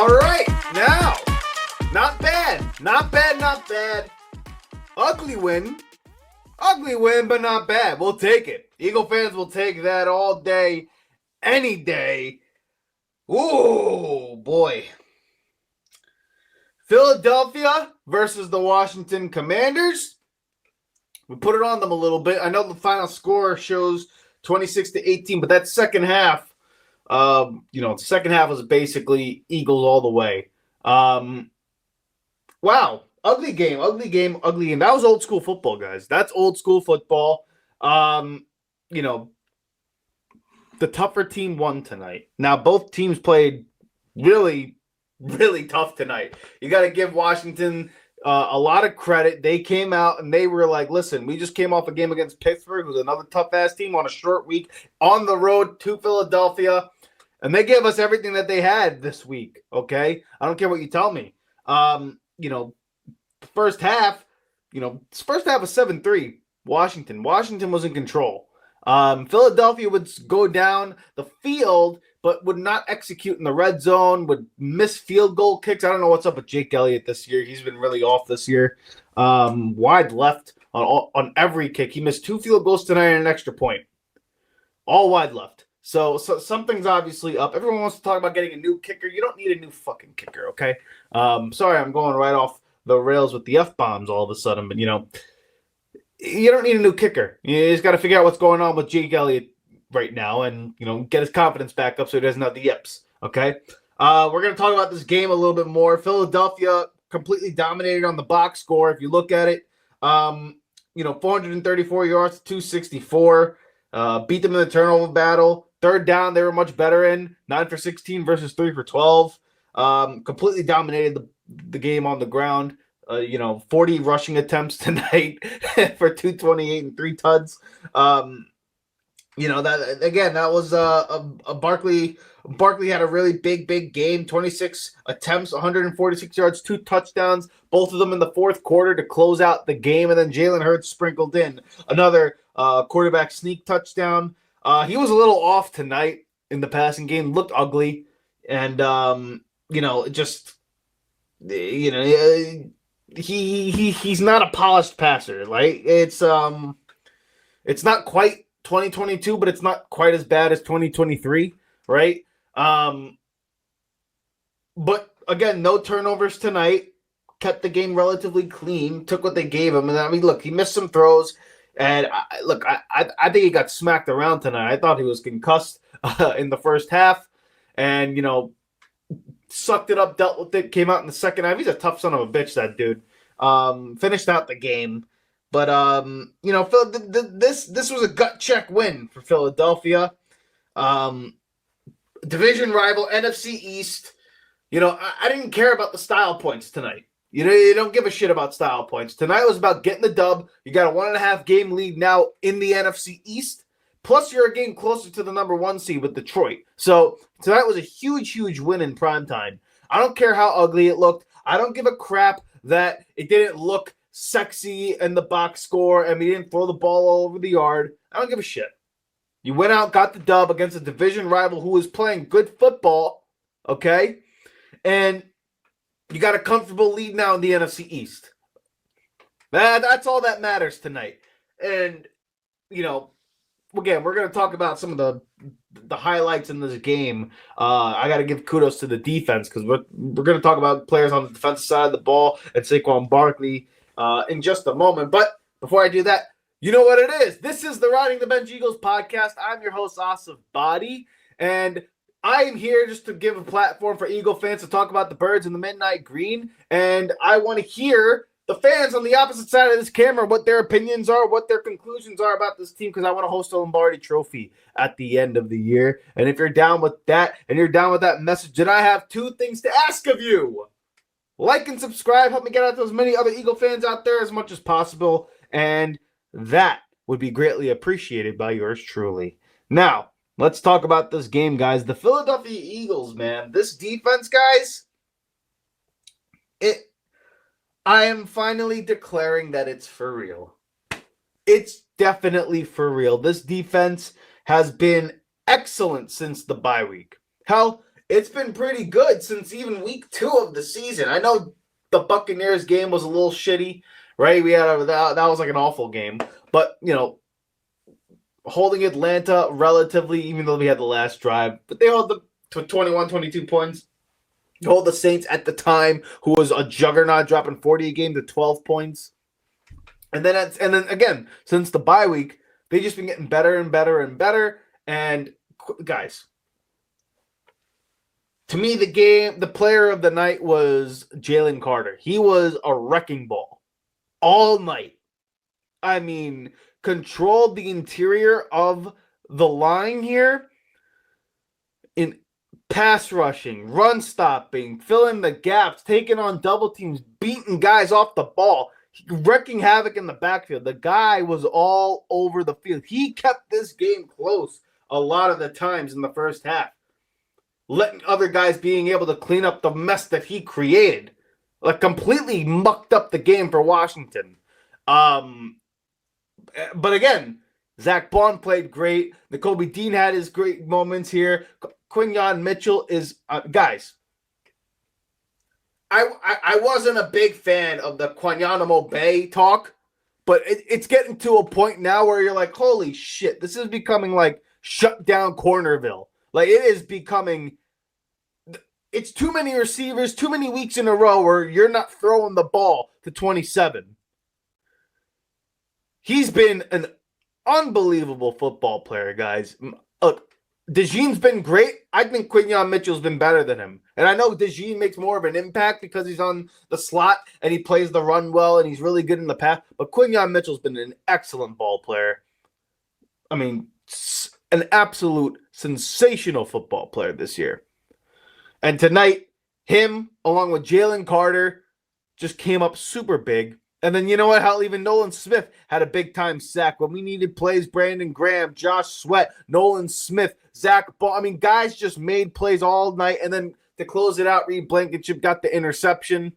All right, now, not bad. Ugly win, but not bad. We'll take it. Eagle fans will take that all day, any day. Ooh, boy. Philadelphia versus the Washington Commanders. We put it on them a little bit. I know the final score shows 26-18, but that second half, second half was basically Eagles all the way. Wow. Ugly game. That was old school football, guys. That's old school football. The tougher team won tonight. Now, both teams played really, really tough tonight. You got to give Washington a lot of credit. They came out and they were like, listen, we just came off a game against Pittsburgh, who's another tough-ass team on a short week, on the road to Philadelphia, and they gave us everything that they had this week, okay? I don't care what you tell me. First half was 7-3, Washington. Washington was in control. Philadelphia would go down the field, but would not execute in the red zone, would miss field goal kicks. I don't know what's up with Jake Elliott this year. He's been really off this year. Wide left on every kick. He missed 2 field goals tonight and an extra point. All wide left. So something's obviously up. Everyone wants to talk about getting a new kicker. You don't need a new fucking kicker, okay? Sorry, I'm going right off the rails with the F-bombs all of a sudden, but, you don't need a new kicker. You just got to figure out what's going on with Jake Elliott right now and, get his confidence back up so he doesn't have the yips, okay? We're going to talk about this game a little bit more. Philadelphia completely dominated on the box score. If you look at it, 434 yards to 264. Beat them in the turnover battle. Third down, they were much better in. 9 for 16 versus 3 for 12. Completely dominated the game on the ground. 40 rushing attempts tonight for 228 and 3 tuds. That was a Barkley. Barkley had a really big game. 26 attempts, 146 yards, 2 touchdowns, both of them in the fourth quarter to close out the game. And then Jalen Hurts sprinkled in another quarterback sneak touchdown. He was a little off tonight in the passing game, looked ugly, and he's not a polished passer. Like it's not quite 2022, but it's not quite as bad as 2023, right? But again, no turnovers tonight. Kept the game relatively clean. Took what they gave him, and I mean, look, he missed some throws. And I think he got smacked around tonight. I thought he was concussed in the first half, and sucked it up, dealt with it, came out in the second half. He's a tough son of a bitch, that dude. Finished out the game, but this was a gut check win for Philadelphia. Division rival, NFC East. I didn't care about the style points tonight. You don't give a shit about style points. Tonight was about getting the dub. You got a 1.5 game lead now in the NFC East. Plus, you're a game closer to the number 1 seed with Detroit. So tonight was a huge win in primetime. I don't care how ugly it looked. I don't give a crap that it didn't look sexy in the box score and we didn't throw the ball all over the yard. I don't give a shit. You went out, got the dub against a division rival who was playing good football, okay? And you got a comfortable lead now in the NFC East. That's all that matters tonight. And, again, we're going to talk about some of the highlights in this game. I got to give kudos to the defense because we're going to talk about players on the defensive side of the ball and Saquon Barkley in just a moment. But before I do that, you know what it is. This is the Riding the Bench Eagles podcast. I'm your host, Asif Badi, and I am here just to give a platform for Eagle fans to talk about the birds in the midnight green, and I want to hear the fans on the opposite side of this camera, what their opinions are, what their conclusions are about this team, because I want to host a Lombardi Trophy at the end of the year. And if you're down with that, and you're down with that message, then I have 2 things to ask of you. Like and subscribe. Help me get out to as many other Eagle fans out there as much as possible, and that would be greatly appreciated by yours truly. Now, let's talk about this game, guys. The Philadelphia Eagles, man. This defense, guys, I am finally declaring that it's for real. It's definitely for real. This defense has been excellent since the bye week. Hell, it's been pretty good since even week 2 of the season. I know the Buccaneers game was a little shitty, right? That was like an awful game. But, holding Atlanta relatively, even though we had the last drive, but they held them to 21, 22 points. Hold the Saints at the time, who was a juggernaut, dropping 40 a game to 12 points. And then again, since the bye week, they've just been getting better and better and better. And guys, to me, the player of the night was Jalen Carter. He was a wrecking ball all night. I mean, controlled the interior of the line here in pass rushing, run stopping, filling the gaps, taking on double teams, beating guys off the ball, wrecking havoc in the backfield. The guy was all over the field. He kept this game close a lot of the times in the first half, letting other guys being able to clean up the mess that he created. Like, completely mucked up the game for Washington. But again, Zach Bond played great. Nakobe Dean had his great moments here. Quinyon Mitchell is guys. I wasn't a big fan of the Quinyon Bay talk, but it's getting to a point now where you're like, holy shit, this is becoming like shut down Cornerville. Like, it is becoming. It's too many receivers, too many weeks in a row where you're not throwing the ball to 27. He's been an unbelievable football player, guys. Look, Dejean's been great. I think Quinyon Mitchell's been better than him. And I know Dejean makes more of an impact because he's on the slot and he plays the run well and he's really good in the pass. But Quinyon Mitchell's been an excellent ball player. I mean, an absolute sensational football player this year. And tonight, him, along with Jalen Carter, just came up super big. And then you know what? How even Nolan Smith had a big-time sack. When we needed plays, Brandon Graham, Josh Sweat, Nolan Smith, Zach Ball. I mean, guys just made plays all night. And then to close it out, Reed Blankenship got the interception.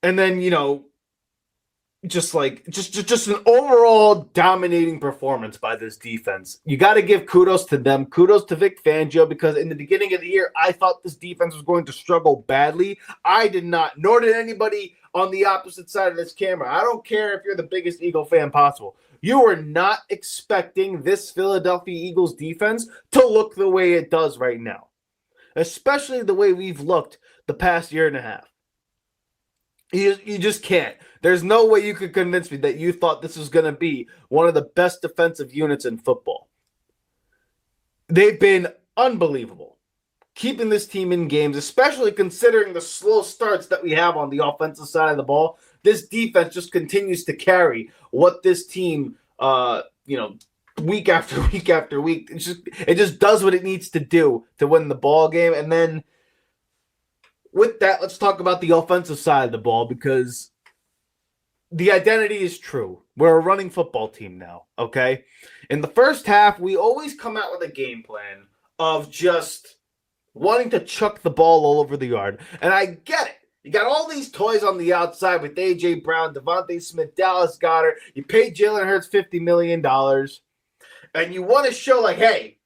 And then, just an overall dominating performance by this defense. You got to give kudos to them. Kudos to Vic Fangio, because in the beginning of the year, I thought this defense was going to struggle badly. I did not, nor did anybody on the opposite side of this camera. I don't care if you're the biggest Eagle fan possible. You are not expecting this Philadelphia Eagles defense to look the way it does right now, especially the way we've looked the past year and a half. You just can't. There's no way you could convince me that you thought this was going to be one of the best defensive units in football. They've been unbelievable, keeping this team in games, especially considering the slow starts that we have on the offensive side of the ball. This defense just continues to carry what this team, week after week after week. It just does what it needs to do to win the ball game. And then with that, let's talk about the offensive side of the ball, because the identity is true. We're a running football team now, okay? In the first half, we always come out with a game plan of just wanting to chuck the ball all over the yard. And I get it. You got all these toys on the outside with A.J. Brown, Devontae Smith, Dallas Goedert. You paid Jalen Hurts $50 million. And you want to show like, hey,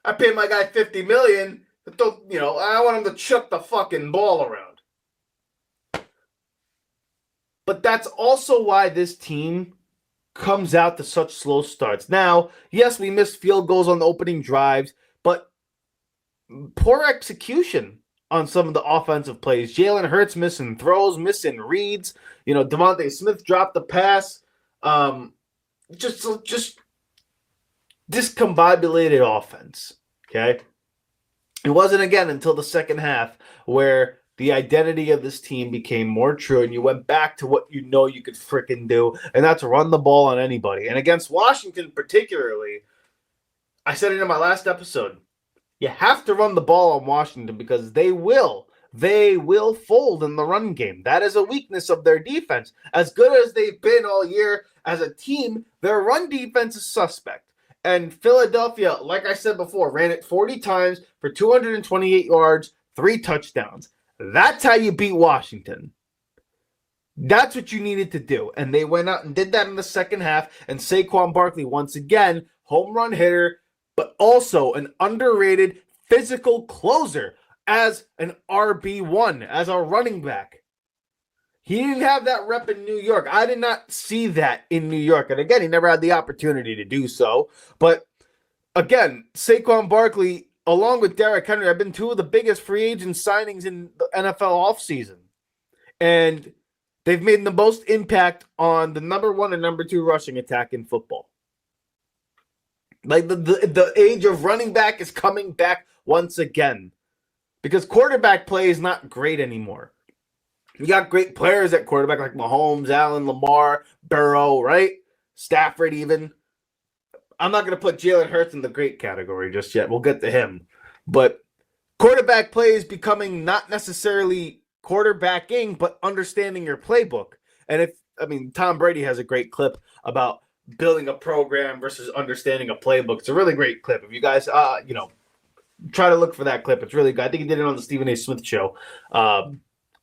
I paid my guy $50 million. I want him to chuck the fucking ball around. But that's also why this team comes out to such slow starts. Now, yes, we missed field goals on the opening drives, but poor execution on some of the offensive plays. Jalen Hurts missing throws, missing reads. Devontae Smith dropped the pass. Just discombobulated offense, okay? It wasn't, again, until the second half where the identity of this team became more true and you went back to what you could freaking do, and that's run the ball on anybody. And against Washington particularly, I said it in my last episode, you have to run the ball on Washington because they will fold in the run game. That is a weakness of their defense. As good as they've been all year as a team, their run defense is suspect. And Philadelphia, like I said before, ran it 40 times for 228 yards, 3 touchdowns. That's how you beat Washington. That's what you needed to do. And they went out and did that in the second half. And Saquon Barkley, once again, home run hitter, but also an underrated physical closer as an RB1, as a running back. He didn't have that rep in New York. I did not see that in New York. And again, he never had the opportunity to do so. But again, Saquon Barkley, along with Derrick Henry, have been two of the biggest free agent signings in the NFL offseason. And they've made the most impact on the number 1 and number 2 rushing attack in football. Like the age of running back is coming back once again. Because quarterback play is not great anymore. You got great players at quarterback like Mahomes, Allen, Lamar, Burrow, right? Stafford even. I'm not going to put Jalen Hurts in the great category just yet. We'll get to him. But quarterback play is becoming not necessarily quarterbacking, but understanding your playbook. And Tom Brady has a great clip about building a program versus understanding a playbook. It's a really great clip. If you guys, try to look for that clip. It's really good. I think he did it on the Stephen A. Smith show.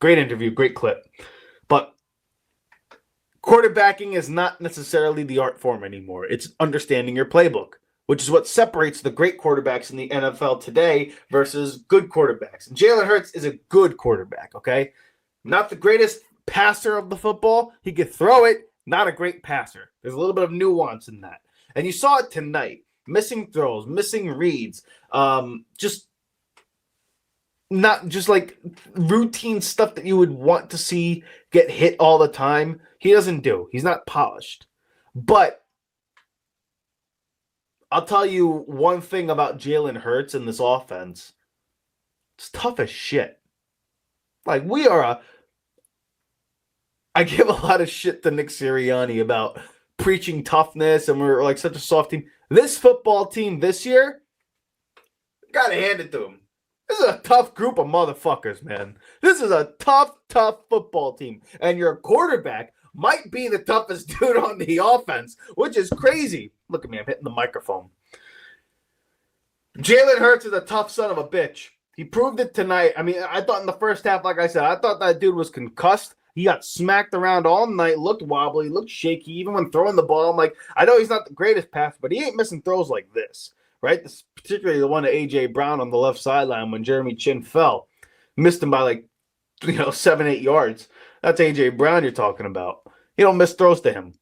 Great interview, great clip. But quarterbacking is not necessarily the art form anymore. It's understanding your playbook, which is what separates the great quarterbacks in the NFL today versus good quarterbacks. And Jalen Hurts is a good quarterback, okay? Not the greatest passer of the football. He could throw it, not a great passer. There's a little bit of nuance in that. And you saw it tonight. Missing throws, missing reads, not just like routine stuff that you would want to see get hit all the time. He doesn't do. He's not polished. But I'll tell you one thing about Jalen Hurts in this offense. It's tough as shit. Like I give a lot of shit to Nick Sirianni about preaching toughness and we're like such a soft team. This football team this year, gotta hand it to him. This is a tough group of motherfuckers, man. This is a tough football team. And your quarterback might be the toughest dude on the offense, which is crazy. Look at me, I'm hitting the microphone. Jalen Hurts is a tough son of a bitch. He proved it tonight. I mean, I thought in the first half, like I said, I thought that dude was concussed. He got smacked around all night, looked wobbly, looked shaky, even when throwing the ball. I'm like, I know he's not the greatest passer, but he ain't missing throws like this. Right, this, particularly the one to A.J. Brown on the left sideline when Jeremy Chin fell. Missed him by 7-8 yards. That's A.J. Brown you're talking about. You don't miss throws to him.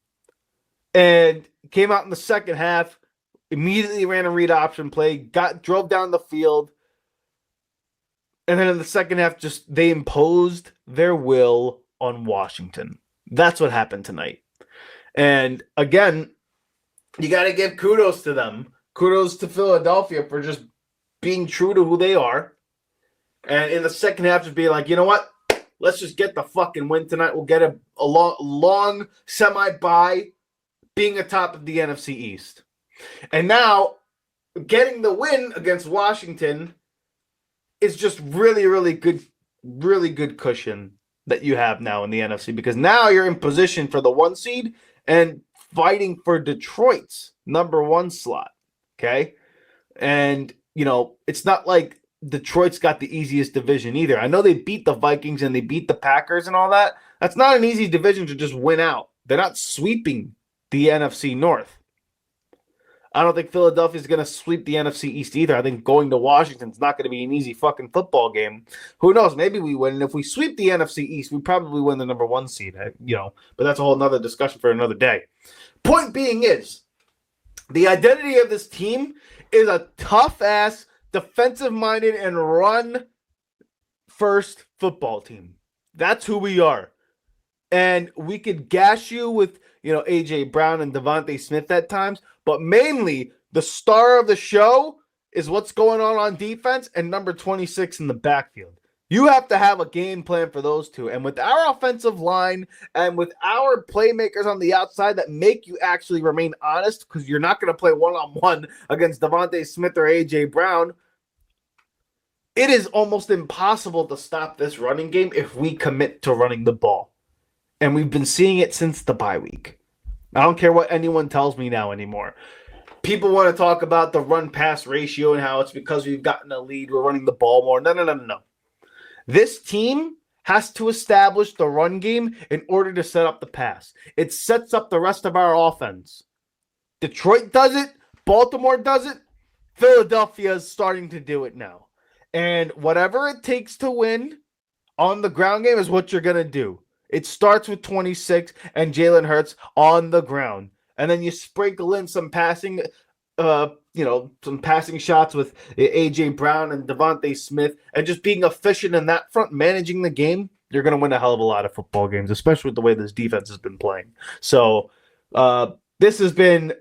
And came out in the second half, immediately ran a read option play, drove down the field. And then in the second half, they imposed their will on Washington. That's what happened tonight. And again, you got to give kudos to them. Kudos to Philadelphia for just being true to who they are. And in the second half, just being like, you know what? Let's just get the fucking win tonight. We'll get a long semi-bye being atop of the NFC East. And now, getting the win against Washington is just really good cushion that you have now in the NFC. Because now you're in position for the 1 seed and fighting for Detroit's number 1 slot. Okay. And, it's not like Detroit's got the easiest division either. I know they beat the Vikings and they beat the Packers and all that. That's not an easy division to just win out. They're not sweeping the NFC North. I don't think Philadelphia's going to sweep the NFC East either. I think going to Washington's not going to be an easy fucking football game. Who knows? Maybe we win. And if we sweep the NFC East, we probably win the number 1 seed, but that's a whole nother discussion for another day. Point being is, the identity of this team is a tough-ass, defensive-minded, and run-first football team. That's who we are. And we could gash you with, A.J. Brown and Devontae Smith at times, but mainly the star of the show is what's going on defense and number 26 in the backfield. You have to have a game plan for those two. And with our offensive line and with our playmakers on the outside that make you actually remain honest, because you're not going to play one-on-one against Devontae Smith or A.J. Brown, it is almost impossible to stop this running game if we commit to running the ball. And we've been seeing it since the bye week. I don't care what anyone tells me now anymore. People want to talk about the run-pass ratio and how it's because we've gotten a lead, we're running the ball more. No. This team has to establish the run game in order to set up the pass. It sets up the rest of our offense. Detroit does it. Baltimore does it. Philadelphia is starting to do it now. And whatever it takes to win on the ground game is what you're going to do. It starts with 26 and Jalen Hurts on the ground. And then you sprinkle in some passing, some passing shots with A.J. Brown and Devontae Smith, and just being efficient in that front, managing the game. You're going to win a hell of a lot of football games, especially with the way this defense has been playing. So this has been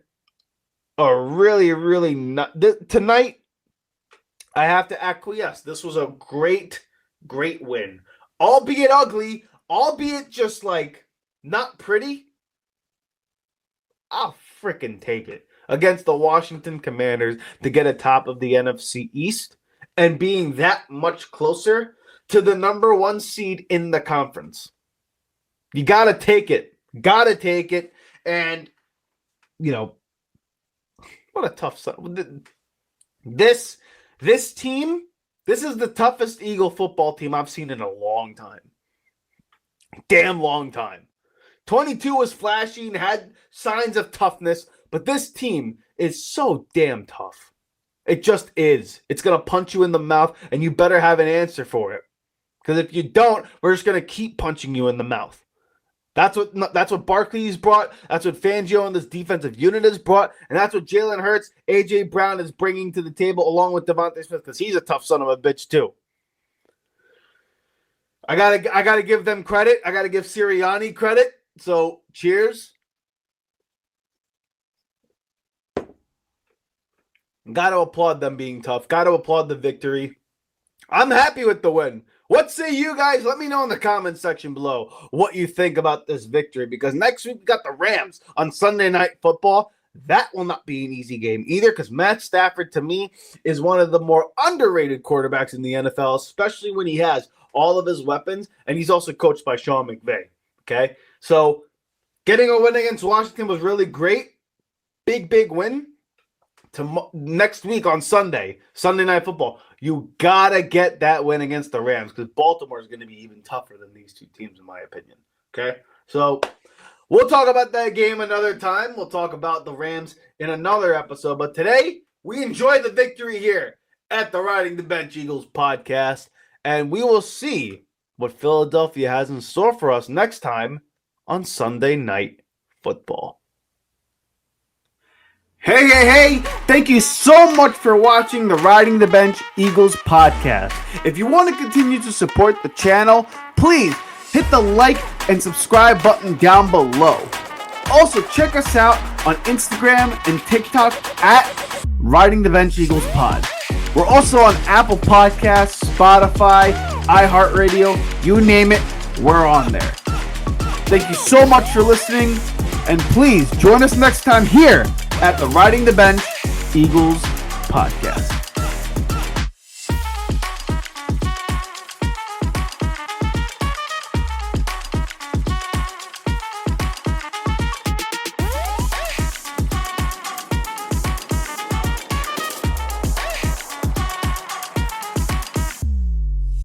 a really, really tonight, I have to acquiesce. This was a great, great win. Albeit ugly, albeit just like not pretty. I'll freaking take it against the Washington Commanders to get atop of the NFC East and being that much closer to the number 1 seed in the conference. You got to take it. Got to take it. And, what a tough son. This team, this is the toughest Eagle football team I've seen in a long time. Damn long time. 22 was flashy and had signs of toughness, but this team is so damn tough. It just is. It's going to punch you in the mouth, and you better have an answer for it. Because if you don't, we're just going to keep punching you in the mouth. That's what Barkley's brought. That's what Fangio and this defensive unit has brought. And that's what Jalen Hurts, A.J. Brown is bringing to the table along with Devontae Smith, because he's a tough son of a bitch too. I gotta give them credit. I gotta give Sirianni credit. So cheers. Got to applaud them being tough. Got to applaud the victory. I'm happy with the win. What say you guys? Let me know in the comment section below what you think about this victory, because next week we got the Rams on Sunday Night Football. That will not be an easy game either, because Matt Stafford, to me, is one of the more underrated quarterbacks in the NFL, especially when he has all of his weapons, and he's also coached by Sean McVay. Okay? So getting a win against Washington was really great. Big, big win. Next week on Sunday Night Football, you gotta get that win against the Rams, because Baltimore is going to be even tougher than these two teams, in my opinion. Okay, so we'll talk about that game another time. We'll talk about the Rams in another episode, but today we enjoy the victory here at the Riding the Bench Eagles podcast, and we will see what Philadelphia has in store for us next time on Sunday Night Football. Hey, thank you so much for watching the Riding the Bench Eagles podcast. If you want to continue to support the channel, please hit the like and subscribe button down below. Also, check us out on Instagram and TikTok at Riding the Bench Eagles Pod. We're also on Apple Podcasts, Spotify, iHeartRadio, you name it, we're on there. Thank you so much for listening, and please join us next time here at the Riding the Bench Eagles podcast.